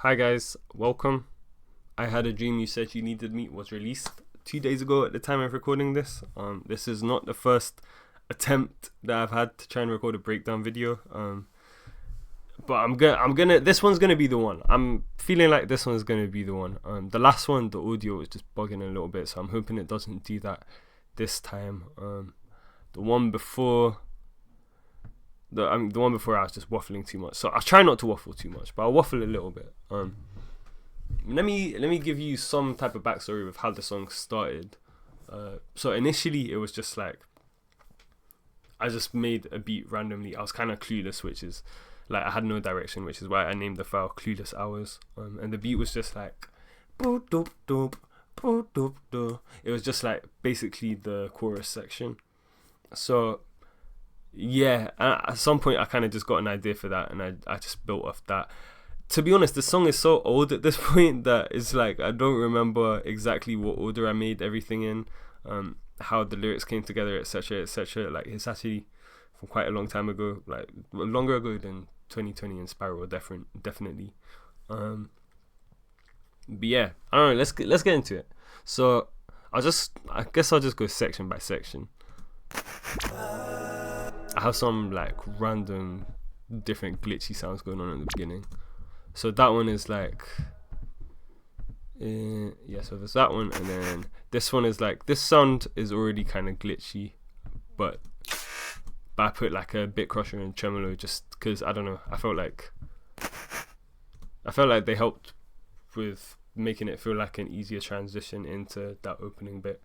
Hi guys, welcome. I Had a Dream You Said You Needed Me was released 2 days ago at the time of recording this. This is not the first attempt that I've had to try and record a breakdown video. But I'm gonna this one's gonna be the one. I'm feeling like this one's gonna be the one. The last one, the audio was just bugging a little bit, so I'm hoping it doesn't do that this time. The one before the one before I was just waffling too much. So I'll try not to waffle too much, but I'll waffle a little bit. Let me give you some type of backstory with how the song started. So initially it was just like I just made a beat randomly. I was kind of clueless, which is like I had no direction, which is why I named the file Clueless Hours. And the beat was just like boo doop doop boo doop doop. It was just like basically the chorus section. So yeah, at some point I kind of just got an idea for that, and I just built off that. To be honest, the song is so old at this point that it's like I don't remember exactly what order I made everything in, how the lyrics came together, etc., etc. Like it's actually from quite a long time ago, like longer ago than 2020 and Spiral, definitely. But yeah, I don't know. Let's get into it. So I guess I'll just go section by section. I have some like random different glitchy sounds going on at the beginning. So that one is like so there's that one, and then this one is like, this sound is already kind of glitchy, but I put like a bit crusher and tremolo just because I don't know, I felt like they helped with making it feel like an easier transition into that opening bit.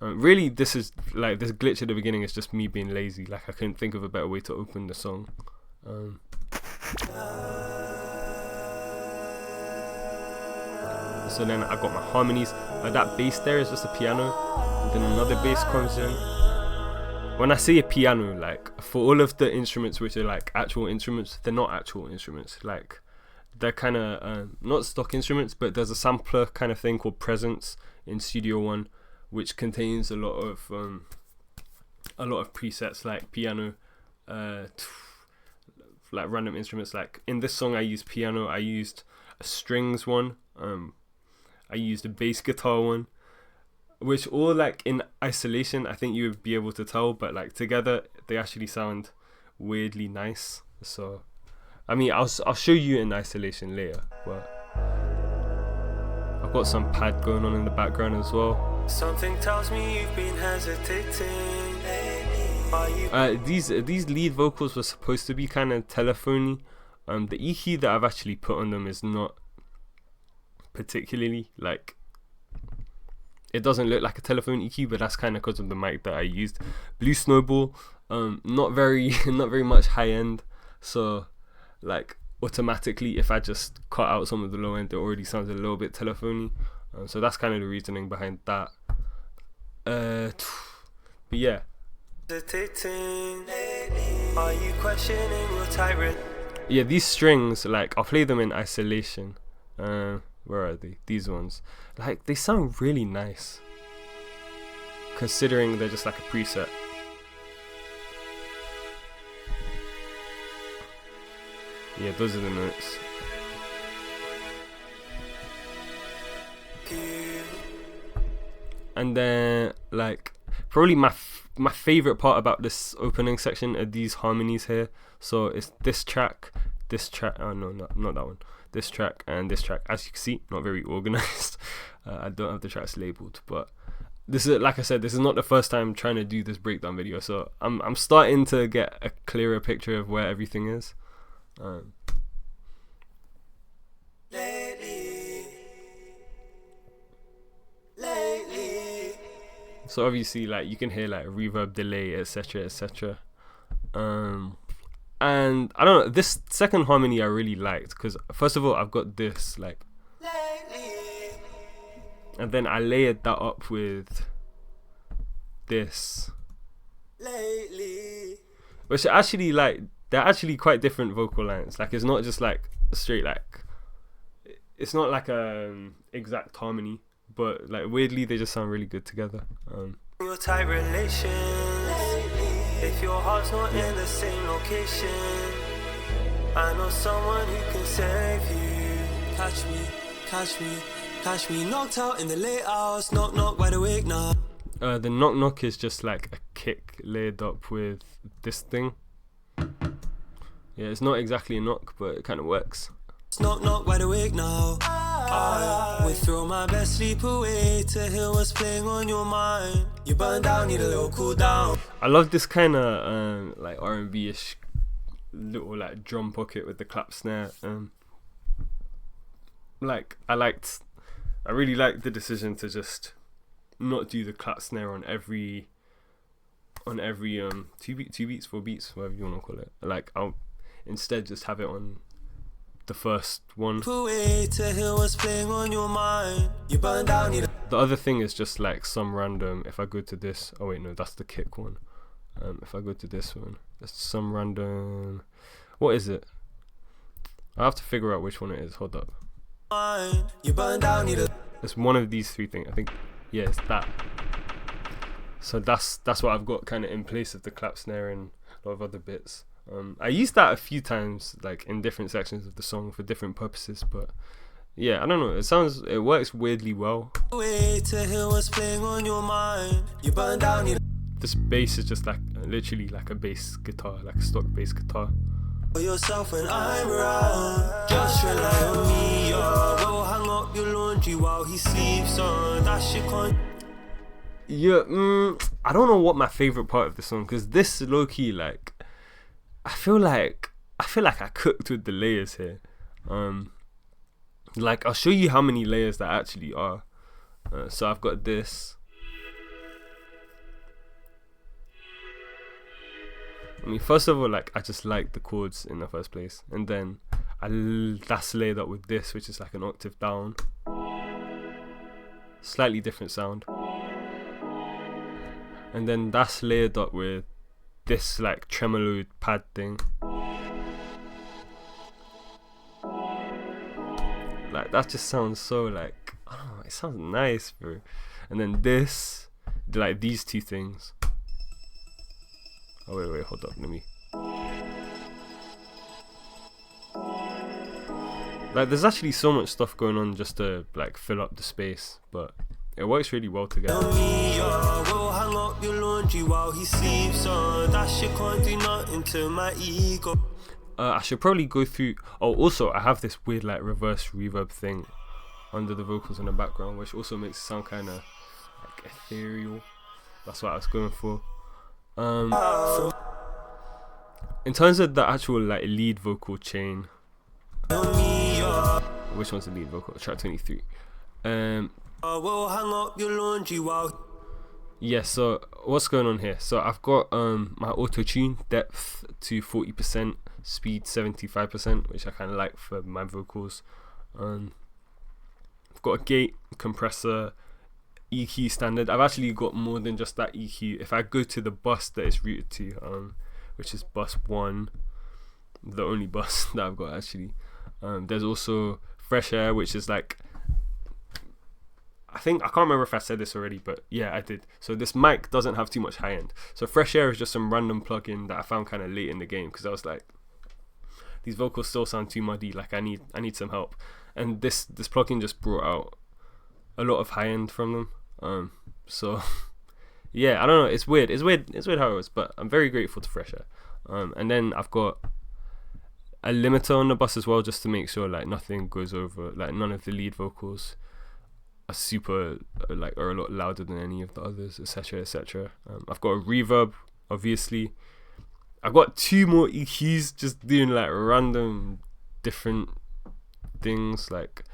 Really, this is like, this glitch at the beginning is just me being lazy. Like I couldn't think of a better way to open the song. So then I got my harmonies. That bass there is just a piano, and then another bass comes in. When I say a piano, like for all of the instruments which are like actual instruments, they're not actual instruments. Like they're kind of not stock instruments, but there's a sampler kind of thing called Presence in Studio One, which contains a lot of presets like piano, like random instruments. Like in this song I used piano, I used a strings one, I used a bass guitar one, which all like in isolation I think you would be able to tell, but like together they actually sound weirdly nice. So I mean I'll show you in isolation later, but I've got some pad going on in the background as well. Something tells me you've been hesitating. These lead vocals were supposed to be kind of telephony. The EQ that I've actually put on them is not particularly like, it doesn't look like a telephone EQ, but that's kind of because of the mic that I used. Blue Snowball, not very much high end, so like automatically if I just cut out some of the low end, it already sounds a little bit telephony. So that's kind of the reasoning behind that. But yeah. Are you questioning your tyrant? Yeah, these strings, like I'll play them in isolation. Where are they? These ones. Like they sound really nice, considering they're just like a preset. Yeah, those are the notes. And then like probably my favorite part about this opening section are these harmonies here. So it's this track, oh no, not that one, this track and this track. As you can see, not very organized. I don't have the tracks labeled, but this is, like I said, this is not the first time trying to do this breakdown video, so I'm starting to get a clearer picture of where everything is. So obviously, like you can hear like reverb, delay, etc., etc. And I don't know, this second harmony I really liked because first of all I've got this like, and then I layered that up with this, which are actually like, they're actually quite different vocal lines. Like it's not just like straight, like it's not like a exact harmony, but like weirdly they just sound really good together. Your tight relations, if your heart's not in the same location, I know someone who can save you. catch me knocked out in the late hours, knock, wide awake now. The knock is just like a kick layered up with this thing. Yeah, it's not exactly a knock, but it kind of works. Knock, wide awake now. We throw my best sleep away to hear what's playing on your mind. You burn down, need a little cool down. I love this kind of like R&B-ish little like drum pocket with the clap snare. Like I really liked the decision to just not do the clap snare on every 2 beats, 4 beats, whatever you want to call it. Like I'll instead just have it on the first one. The other thing is just like some random, if I go to this, oh wait no, that's the kick one. If I go to this one, there's some random, what is it? I have to figure out which one it is. Hold up. It's one of these 3 things. I think, yeah, it's that. So that's what I've got kind of in place of the clap snare and a lot of other bits. I used that a few times, like in different sections of the song for different purposes, but yeah, I don't know. It works weirdly well. This bass is just like literally like a bass guitar, like a stock bass guitar. Yourself when I'm around, just rely on me. Go hang up your laundry while he sleeps on. That shit can't. Yeah, I don't know what my favorite part of the song, because this low key, like, I feel like I cooked with the layers here. Like I'll show you how many layers there actually are. So I've got this. I mean, first of all, like I just like the chords in the first place, and then that's layered up with this, which is like an octave down, slightly different sound, and then that's layered up with this like tremolo pad thing. Like that just sounds so like, oh, it sounds nice, bro. And then this, like these 2 things. Oh wait, hold up, let me. Like there's actually so much stuff going on just to like fill up the space, but it works really well together. I should probably go through. Oh, also I have this weird like reverse reverb thing under the vocals in the background, which also makes it sound kind of like ethereal. That's what I was going for. In terms of the actual like lead vocal chain, which one's the lead vocal? Track 23. Yeah, so what's going on here? So I've got my auto tune depth to 40%, speed 75%, which I kind of like for my vocals. I've got a gate, compressor, EQ standard. I've actually got more than just that EQ. If I go to the bus that it's routed to, which is bus 1, the only bus that I've got actually, there's also fresh air, which is like, I can't remember if I said this already, but yeah, I did. So this mic doesn't have too much high end. So fresh air is just some random plugin that I found kind of late in the game, because I was like, these vocals still sound too muddy, like I need some help. And this plugin just brought out a lot of high end from them. So yeah, I don't know, it's weird how it was, but I'm very grateful to fresh air. And then I've got a limiter on the bus as well, just to make sure like nothing goes over, like none of the lead vocals are super like are a lot louder than any of the others, etc, etc. I've got a reverb, obviously. I've got 2 more EQs, just doing like random different things, like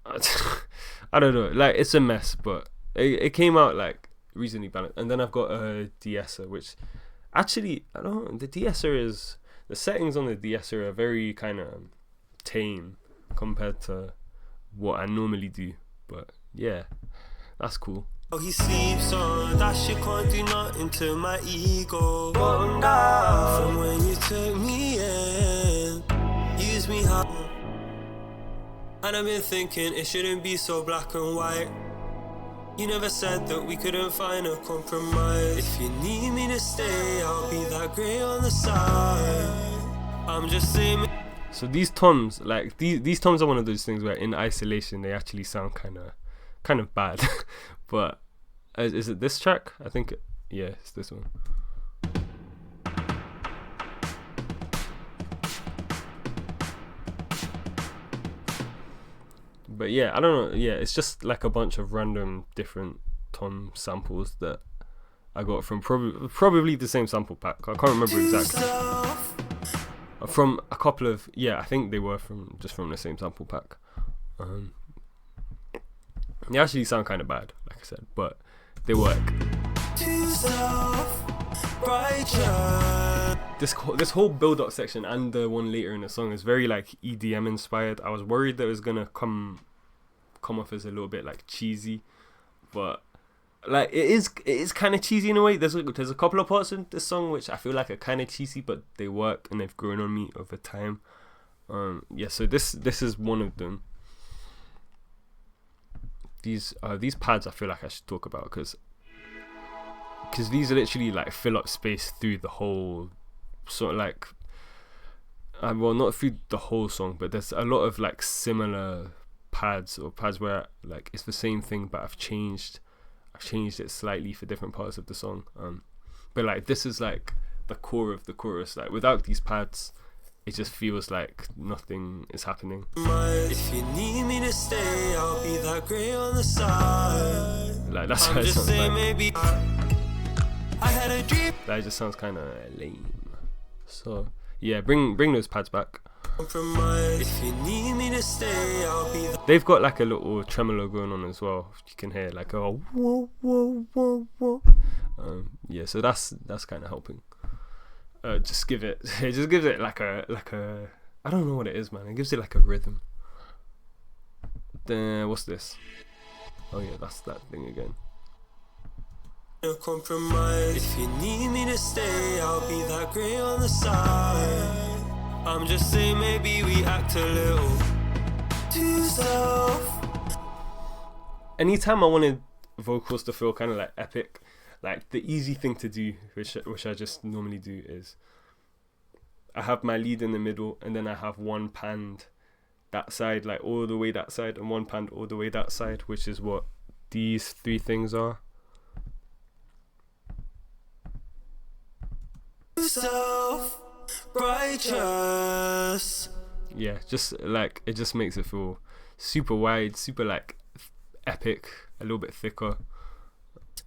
I don't know, like it's a mess, but it came out like reasonably balanced. And then I've got a de-esser, which actually, I don't know, the settings on the de-esser are very kind of tame compared to what I normally do, but yeah, that's cool. He sleeps on that shit, can't do nothing to my ego. Bottom down from when you took me in, use me how. And I've been thinking it shouldn't be so black and white. You never said that we couldn't find a compromise. If you need me to stay, I'll be that grey on the side. I'm just saying. So these toms, like these toms are one of those things where in isolation they actually sound kind of bad. But is it this track? I think yeah, it's this one. But yeah, I don't know. Yeah, it's just like a bunch of random different tom samples that I got from probably the same sample pack. I can't remember exactly. From a couple of, yeah, I think they were from the same sample pack. They actually sound kind of bad, like I said, but they work. This whole build-up section and the one later in the song is very like EDM inspired. I was worried that it was gonna come off as a little bit like cheesy, but like it is kind of cheesy in a way. There's a couple of parts in this song which I feel like are kind of cheesy, but they work and they've grown on me over time. Yeah, so this is one of them. These pads I feel like I should talk about because these literally like fill up space through the whole sort of like well, not through the whole song, but there's a lot of like similar pads where like it's the same thing but I've changed it slightly for different parts of the song. But like this is like the core of the chorus. Like without these pads it just feels like nothing is happening. If you need me to stay, I'll be that grey on the side. Like that's how it sounds like. Maybe I had a dream. That just sounds kind of lame. So yeah, bring those pads back. If you need me to stay, I'll be They've got like a little tremolo going on as well. You can hear like a whoa whoa whoa whoa. Yeah, so that's kind of helping. It just gives it like a I don't know what it is, man. It gives it like a rhythm. Then what's this? Oh yeah, that's that thing again. compromise. If you need me to stay, I'll be that grey on the side. I'm just saying maybe we act a little too soft. Anytime I wanted vocals to feel kind of like epic, like the easy thing to do, which I just normally do, is I have my lead in the middle and then I have one panned that side, like all the way that side, and one panned all the way that side, which is what these three things are. Self-righteous. Yeah, just like it just makes it feel super wide, super like epic, a little bit thicker.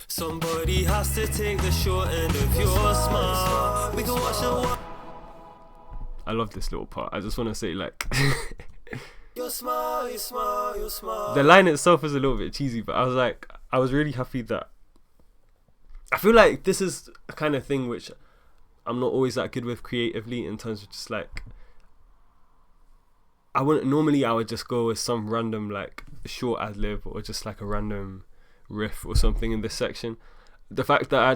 Somebody has to take the short end of your smile. We can watch the I love this little part. I just want to say like your smile, your smile, your smile. The line itself is a little bit cheesy, but I was really happy that I feel like this is a kind of thing which I'm not always that good with creatively, in terms of just like I would just go with some random like short ad lib or just like a random riff or something in this section. The fact that I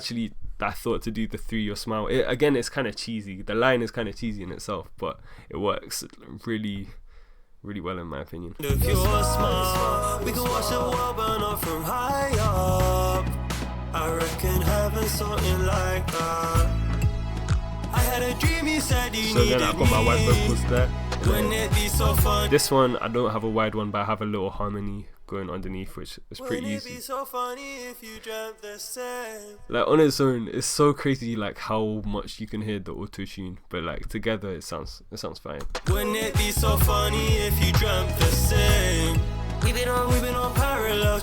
thought to do the through your smile, again, it's kind of cheesy. The line is kind of cheesy in itself, but it works really, really well in my opinion. We can watch the world burn up from high up. I reckon heaven's something like that. I had a dream you said you So then I've got my wide vocals there. Wouldn't it be so fun? This one I don't have a wide one, but I have a little harmony going underneath, which is pretty easy. Wouldn't it be so funny if you dreamt the same? Like on its own, it's so crazy like how much you can hear the auto tune, but like together it sounds fine. Wouldn't it be so funny if you dreamt the same? We've been on parallel.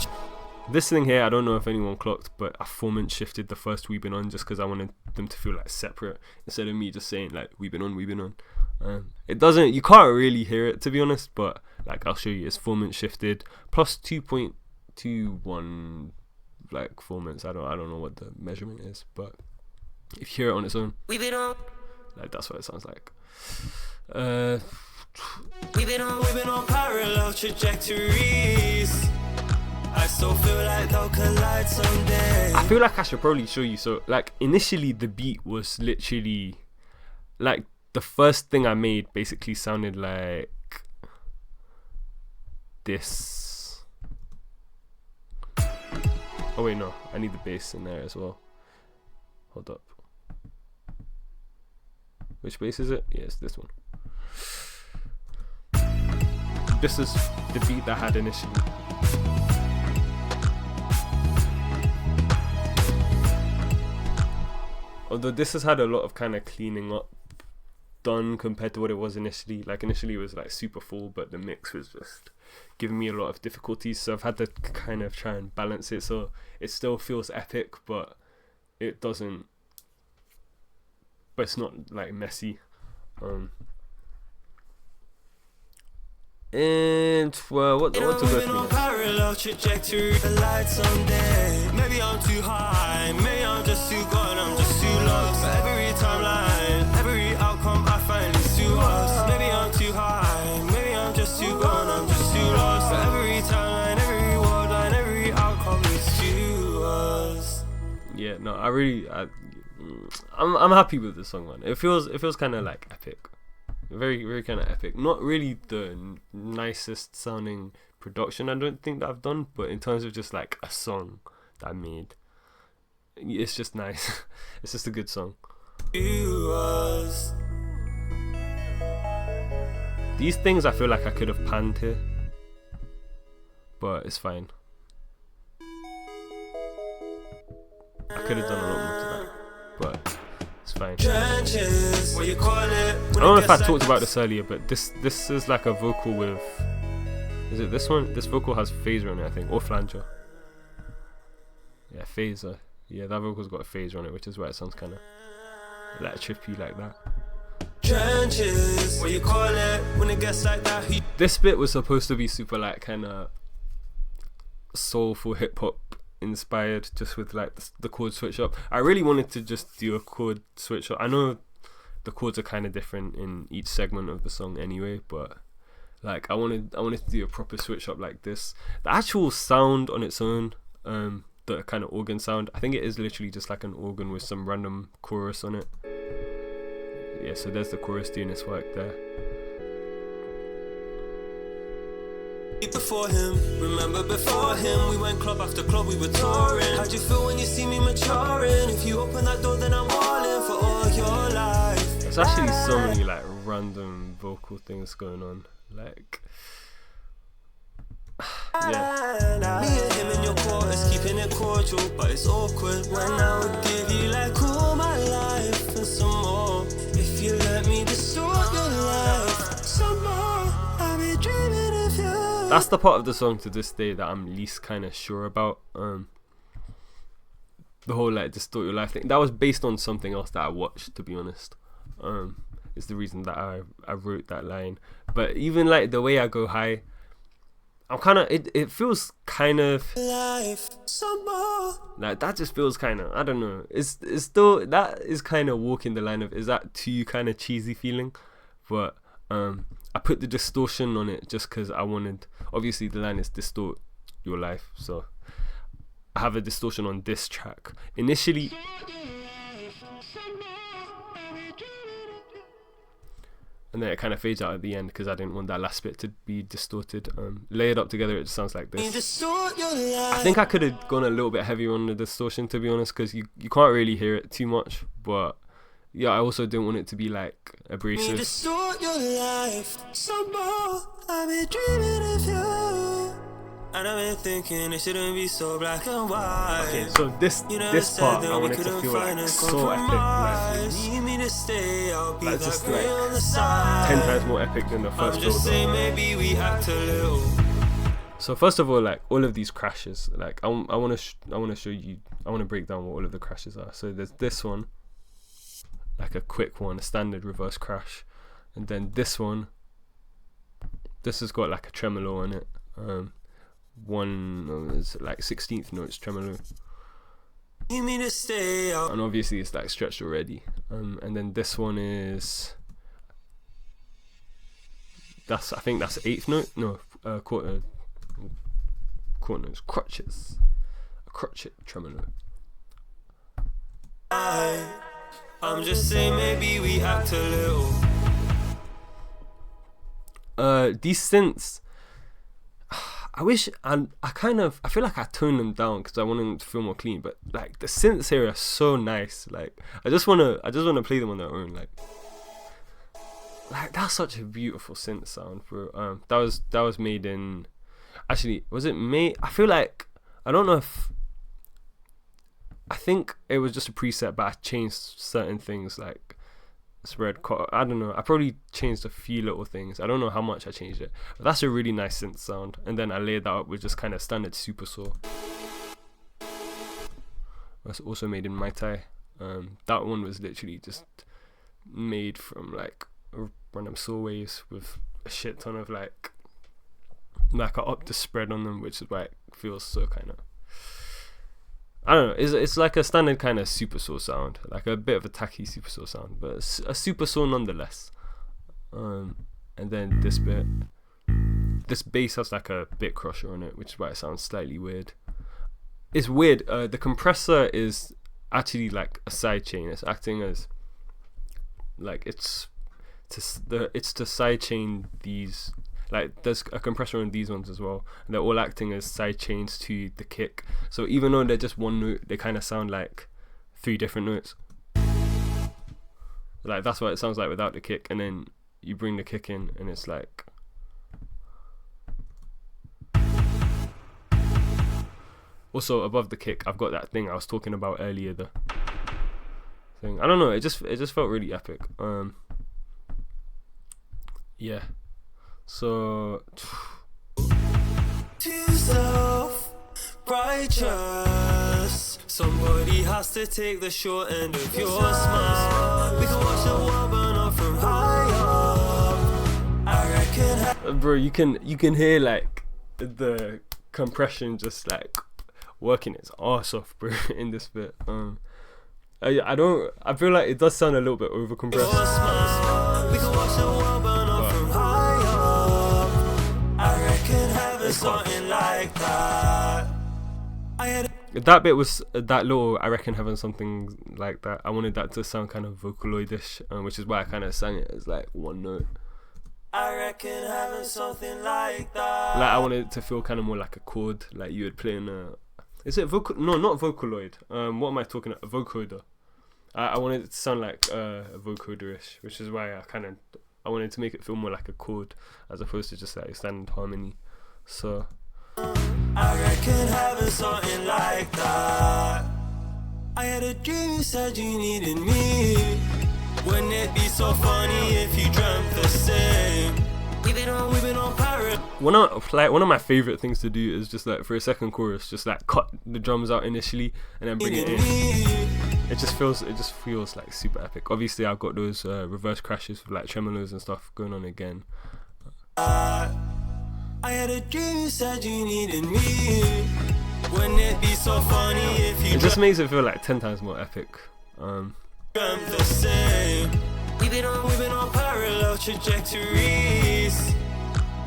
This thing here, I don't know if anyone clocked, but I four-minute shifted the first "We've Been On" just because I wanted them to feel like separate instead of me just saying like "We've been on, we've been on." You can't really hear it to be honest, but like I'll show you. It's four-minute shifted plus 2.21 like 4 minutes. I don't know what the measurement is, but if you hear it on its own, We've been on. like that's what it sounds like. We've been on parallel trajectories. I still feel like they'll collide someday. I feel like I should probably show you. So like initially the beat was literally like the first thing I made basically sounded like this. Oh wait, no, I need the bass in there as well. Hold up. Which bass is it? Yeah, it's this one. this is the beat that I had initially. Although this has had a lot of kind of cleaning up done compared to what it was initially. Like initially it was like super full, but the mix was just giving me a lot of difficulties, so I've had to kind of try and balance it so it still feels epic, but it doesn't, but it's not like messy. And well, what to go through? Parallel trajectory, the lights on there. Maybe I'm too high, maybe I'm just too gone, I'm just too lost. But every timeline, every outcome I find is too us. Maybe I'm too high, maybe I'm just too gone, I'm just too lost. But every timeline, every word line, every outcome is too us. Yeah, no, I'm happy with the song, man. It feels kind of like epic. Very, very kind of epic. Not really the nicest sounding production I don't think that I've done, but in terms of just like a song that I made, it's just nice. It's just a good song. These things I feel like I could have panned here, but it's fine. I could have done a lot more to that, but it's fine. I don't know if I talked about this earlier, but this is like a vocal with, is it this one? This vocal has phaser on it, I think, or flanger. Yeah, phaser. Yeah, that vocal's got a phaser on it, which is why it sounds kind of like trippy like that. Trenches, what you call it when it gets like that. This bit was supposed to be super like kind of soulful hip hop inspired, just with like the chord switch up. I really wanted to just do a chord switch up. I know the chords are kind of different in each segment of the song anyway, but like I wanted to do a proper switch up like this. The actual sound on its own, the kind of organ sound, I think it is literally just like an organ with some random chorus on it. Yeah, so there's the chorus doing its work there. Before him, remember before him, we went club after club, we were touring. How'd you feel when you see me maturing? If you open that door, then I'm all in for all your life. There's actually so many like random vocal things going on, like yeah. Me and him in your quarters, keeping it cordial, but it's awkward when I would give you like all my life and some more. If you let me distort your life some more, I'll be dreaming of you. That's the part of the song to this day that I'm least kind of sure about. The whole like distort your life thing, that was based on something else that I watched, to be honest. It's the reason that I wrote that line. But even like the way I go high, I'm kind of, it feels kind of life some more. Like that just feels kind of, I don't know, it's still, that is kind of walking the line of, is that too kind of cheesy feeling? But I put the distortion on it just because I wanted, obviously the line is distort your life, so I have a distortion on this track initially. And then it kind of fades out at the end because I didn't want that last bit to be distorted. Layered up together, it just sounds like this. I think I could have gone a little bit heavier on the distortion, to be honest, because you can't really hear it too much. But yeah, I also didn't want it to be like abrasive. Distort your life some more. I've been dreaming of you, and I've been thinking it shouldn't be so black and white. Okay, so this part I wanted to feel like so epic, like just like 10 times more epic than the first build. Maybe we act a little. So first of all, like all of these crashes, like I want to show you, I want to break down what all of the crashes are. So there's this one, like a quick one, a standard reverse crash, and then this one, this has got like a tremolo on it. One is like 16th notes tremolo, You mean to stay out? and obviously it's like stretched already. And then this one is, I think that's 8th note, no, quarter notes, crutches, a crotchet tremolo. I'm just saying maybe we act a little. These synths, I wish, I feel like I toned them down because I want them to feel more clean. But like the synths here are so nice. Like I just wanna play them on their own. Like like that's such a beautiful synth sound, bro. That was made in, actually, was it made? I feel like, I don't know if, I think it was just a preset, but I changed certain things like I don't know. I probably changed a few little things. I don't know how much I changed it, but that's a really nice synth sound. And then I layered that up with just kind of standard super saw. That's also made in Mai Tai. That one was literally just made from like random saw waves with a shit ton of like I upped the spread on them, which is why it feels so kind of, I don't know, it's like a standard kind of super saw sound, like a bit of a tacky super saw sound, but a super saw nonetheless. And then this bass has like a bit crusher on it, which is why it sounds slightly weird. It's weird. The compressor is actually like a side chain. It's acting as like it's to side chain these. Like there's a compressor on these ones as well, and they're all acting as side chains to the kick. So even though they're just one note, they kind of sound like 3 different notes. Like that's what it sounds like without the kick, and then you bring the kick in, and it's like. Also above the kick, I've got that thing I was talking about earlier. The thing, I don't know. It just felt really epic. Yeah. So. Too self-righteous. Somebody has to take the short end of your smile. We can watch the world burn up from high up. I reckon. Bro, you can hear like the compression just like working its arse off, bro, in this bit. I feel like it does sound a little bit over compressed. We can watch the world burn up from high up. I reckon having something like that. That bit was that little. I reckon having something like that. I wanted that to sound kind of Vocaloid-ish, which is why I kind of sang it as like one note. I reckon having something like that. Like I wanted it to feel kind of more like a chord, like you would play in a. Is it vocal? No, not Vocaloid. What am I talking about? A vocoder. I wanted it to sound like a vocoder-ish, which is why I wanted to make it feel more like a chord as opposed to just like a standard harmony. So. I reckon having something like that. I had a dream you said you needed me. Wouldn't it be so funny if you dreamt the same? We've been on parallel. One of my favorite things to do is just like for a second chorus, just like cut the drums out initially and then bring it in. It just feels like super epic. Obviously, I've got those reverse crashes with like tremolos and stuff going on again. I had a dream you said you needed me. Wouldn't it be so funny if you? It just makes it feel like 10 times more epic. Dreamt the same. We've been on parallel trajectories.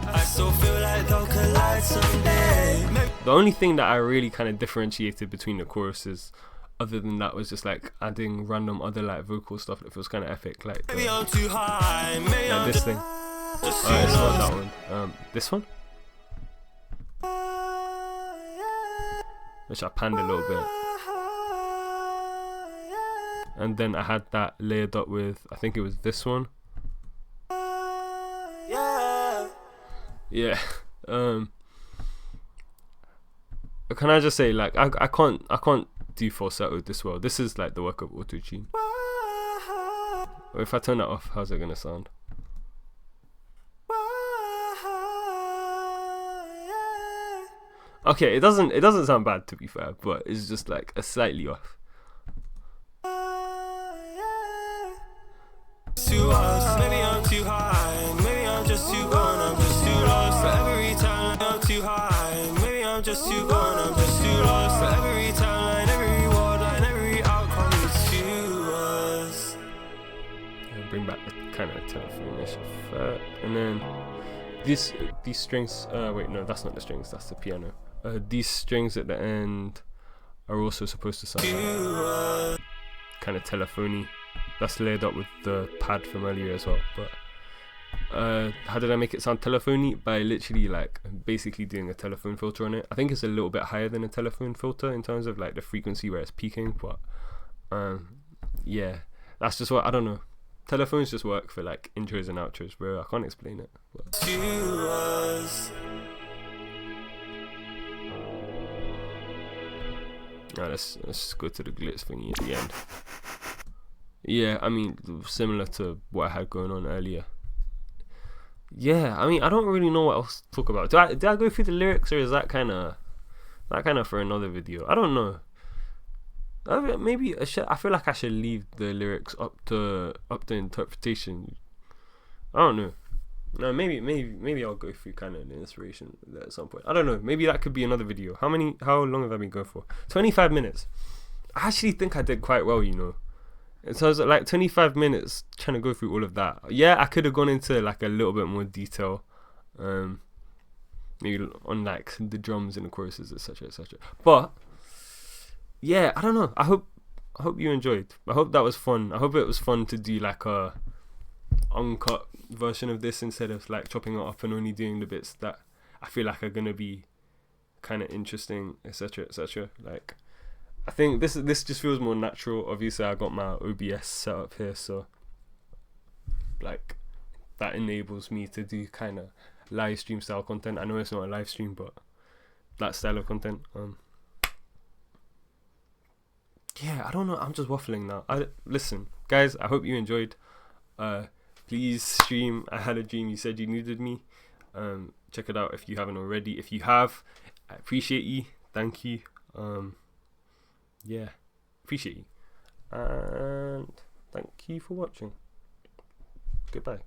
I still feel like they'll collide someday. The only thing that I really kind of differentiated between the choruses, other than that, was just like adding random other like vocal stuff that feels kind of epic, like maybe I'm too high. Maybe like I'm this thing. just It's not that one. This one, which I panned a little bit. And then I had that layered up with, I think it was this one. Yeah. Can I just say, like, I can't do falsetto this well. This is like the work of auto-tune. If I turn that off, how's it gonna sound? Okay, it doesn't sound bad, to be fair, but it's just like a slightly off. To us, maybe I'm too high, maybe I'm just too gone, I'm just too lost. So every time I'm too high, maybe I'm just too gone, I'm just too lost. So every time, every reward, and every outcome is to us. And bring back the kind of telephone-ish effect, and then these strings. Wait, no, that's not the strings. That's the piano. These strings at the end are also supposed to sound like kind of telephony. That's layered up with the pad from earlier as well. But how did I make it sound telephony? By literally like basically doing a telephone filter on it. I think it's a little bit higher than a telephone filter in terms of like the frequency where it's peaking. But yeah, that's just what, I don't know. telephones just work for like intros and outros, bro. I can't explain it. But. To us. Alright, let's go to the glitz thingy at the end. Yeah, I mean, similar to what I had going on earlier. Yeah, I mean, I don't really know what else to talk about. Did I go through the lyrics, or is that kind of for another video? I don't know. Maybe I feel like I should leave the lyrics up to interpretation. I don't know. No, maybe I'll go through kind of the inspiration at some point. I don't know. Maybe that could be another video. How long have I been going for? 25 minutes. I actually think I did quite well, you know. And so I was like 25 minutes trying to go through all of that. Yeah, I could have gone into like a little bit more detail, maybe on like the drums and the choruses, etc., etc. But yeah, I don't know. I hope you enjoyed. I hope that was fun. I hope it was fun to do like a uncut version of this instead of like chopping it up and only doing the bits that I feel like are gonna be kind of interesting, etc., etc. Like, I think this just feels more natural. Obviously, I got my OBS set up here, so like that enables me to do kind of live stream style content. I know it's not a live stream, but that style of content. Yeah, I don't know. I'm just waffling now. Listen, guys. I hope you enjoyed. Please stream I Had a Dream You Said You Needed Me. Check it out if you haven't already. If you have, I appreciate you. Thank you. Yeah, appreciate you. And thank you for watching. Goodbye.